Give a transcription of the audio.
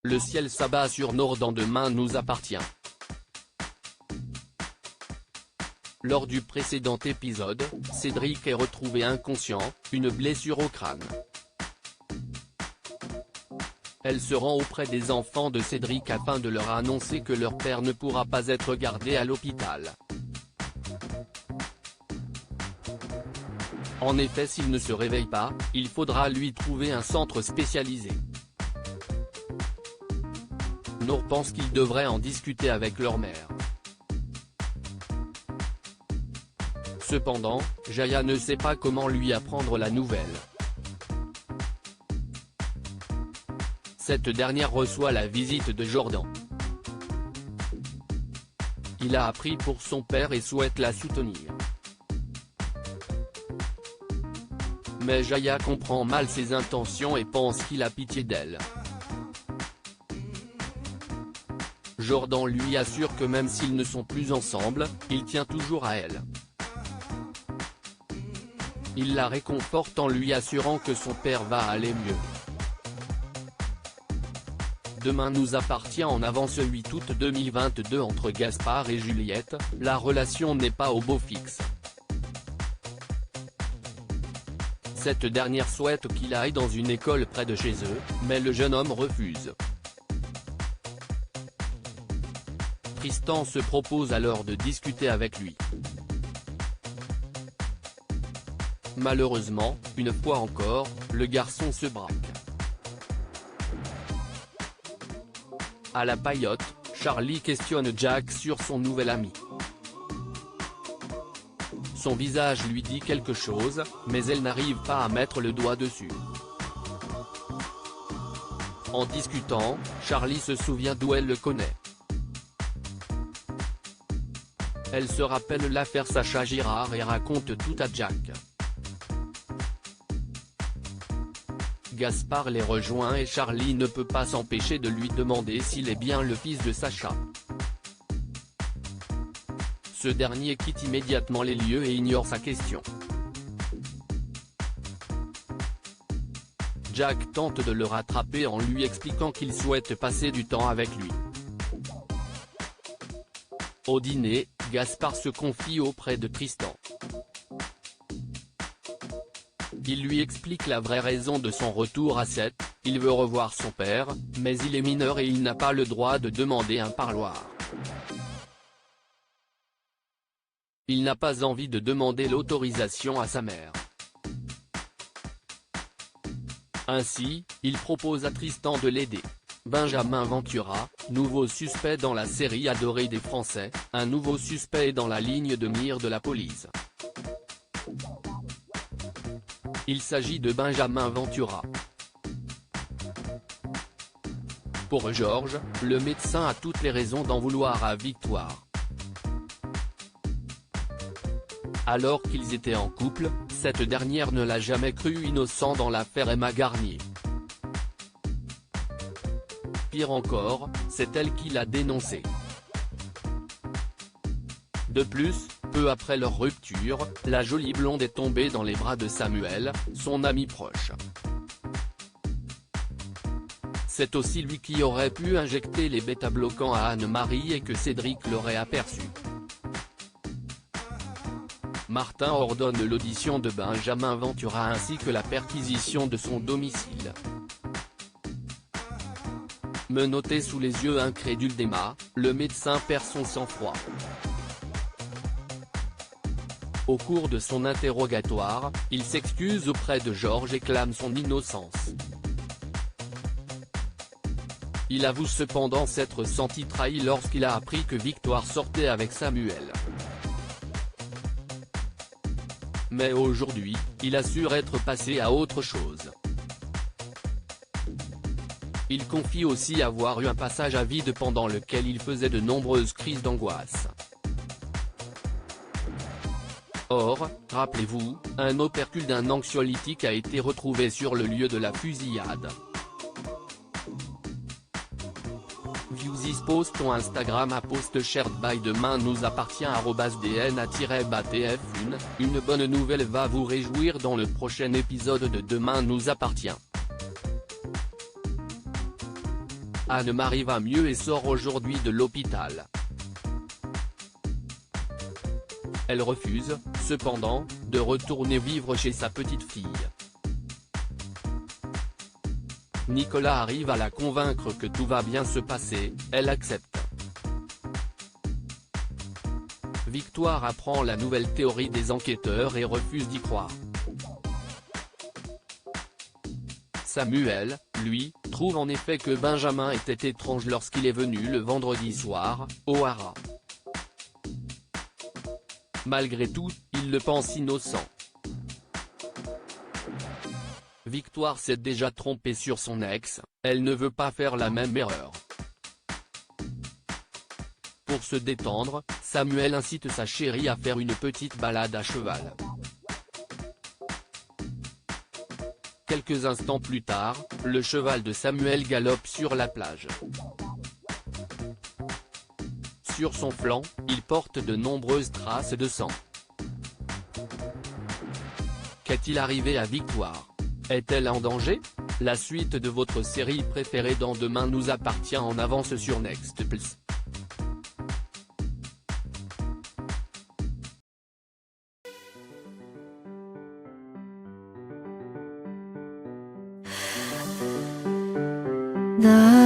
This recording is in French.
Le ciel s'abat sur Jordan, demain nous appartient. Lors du précédent épisode, Cédric est retrouvé inconscient, une blessure au crâne. Elle se rend auprès des enfants de Cédric afin de leur annoncer que leur père ne pourra pas être gardé à l'hôpital. En effet, s'il ne se réveille pas, il faudra lui trouver un centre spécialisé. Nour pense qu'ils devraient en discuter avec leur mère. Cependant, Jaya ne sait pas comment lui apprendre la nouvelle. Cette dernière reçoit la visite de Jordan. Il a appris pour son père et souhaite la soutenir. Mais Jaya comprend mal ses intentions et pense qu'il a pitié d'elle. Jordan lui assure que même s'ils ne sont plus ensemble, il tient toujours à elle. Il la réconforte en lui assurant que son père va aller mieux. Demain nous appartient en avance 8 août 2022 entre Gaspard et Juliette, la relation n'est pas au beau fixe. Cette dernière souhaite qu'il aille dans une école près de chez eux, mais le jeune homme refuse. Tristan se propose alors de discuter avec lui. Malheureusement, une fois encore, le garçon se braque. À la paillote, Charlie questionne Jack sur son nouvel ami. Son visage lui dit quelque chose, mais elle n'arrive pas à mettre le doigt dessus. En discutant, Charlie se souvient d'où elle le connaît. Elle se rappelle l'affaire Sacha Girard et raconte tout à Jack. Gaspard les rejoint et Charlie ne peut pas s'empêcher de lui demander s'il est bien le fils de Sacha. Ce dernier quitte immédiatement les lieux et ignore sa question. Jack tente de le rattraper en lui expliquant qu'il souhaite passer du temps avec lui. Au dîner, Gaspard se confie auprès de Tristan. Il lui explique la vraie raison de son retour à Sète, il veut revoir son père, mais il est mineur et il n'a pas le droit de demander un parloir. Il n'a pas envie de demander l'autorisation à sa mère. Ainsi, il propose à Tristan de l'aider. Benjamin Ventura, nouveau suspect dans la série adorée des Français, un nouveau suspect dans la ligne de mire de la police. Il s'agit de Benjamin Ventura. Pour Georges, le médecin a toutes les raisons d'en vouloir à Victoire. Alors qu'ils étaient en couple, cette dernière ne l'a jamais cru innocent dans l'affaire Emma Garnier. Pire encore, c'est elle qui l'a dénoncé. De plus, peu après leur rupture, la jolie blonde est tombée dans les bras de Samuel, son ami proche. C'est aussi lui qui aurait pu injecter les bêta-bloquants à Anne-Marie et que Cédric l'aurait aperçu. Martin ordonne l'audition de Benjamin Ventura ainsi que la perquisition de son domicile. Menotté sous les yeux incrédules d'Emma, le médecin perd son sang-froid. Au cours de son interrogatoire, il s'excuse auprès de Georges et clame son innocence. Il avoue cependant s'être senti trahi lorsqu'il a appris que Victoire sortait avec Samuel. Mais aujourd'hui, il assure être passé à autre chose. Il confie aussi avoir eu un passage à vide pendant lequel il faisait de nombreuses crises d'angoisse. Or, rappelez-vous, un opercule d'un anxiolytique a été retrouvé sur le lieu de la fusillade. View this post on Instagram à post shared by demain nous appartient @dna-batf1, une bonne nouvelle va vous réjouir dans le prochain épisode de Demain nous appartient. Anne-Marie va mieux et sort aujourd'hui de l'hôpital. Elle refuse, cependant, de retourner vivre chez sa petite fille. Nicolas arrive à la convaincre que tout va bien se passer, elle accepte. Victoire apprend la nouvelle théorie des enquêteurs et refuse d'y croire. Samuel, lui, trouve en effet que Benjamin était étrange lorsqu'il est venu le vendredi soir, au haras. Malgré tout, il le pense innocent. Victoire s'est déjà trompée sur son ex, elle ne veut pas faire la même erreur. Pour se détendre, Samuel incite sa chérie à faire une petite balade à cheval. Quelques instants plus tard, le cheval de Samuel galope sur la plage. Sur son flanc, il porte de nombreuses traces de sang. Qu'est-il arrivé à Victoire? Est-elle en danger? La suite de votre série préférée dans Demain nous appartient en avance sur Next Plus. 나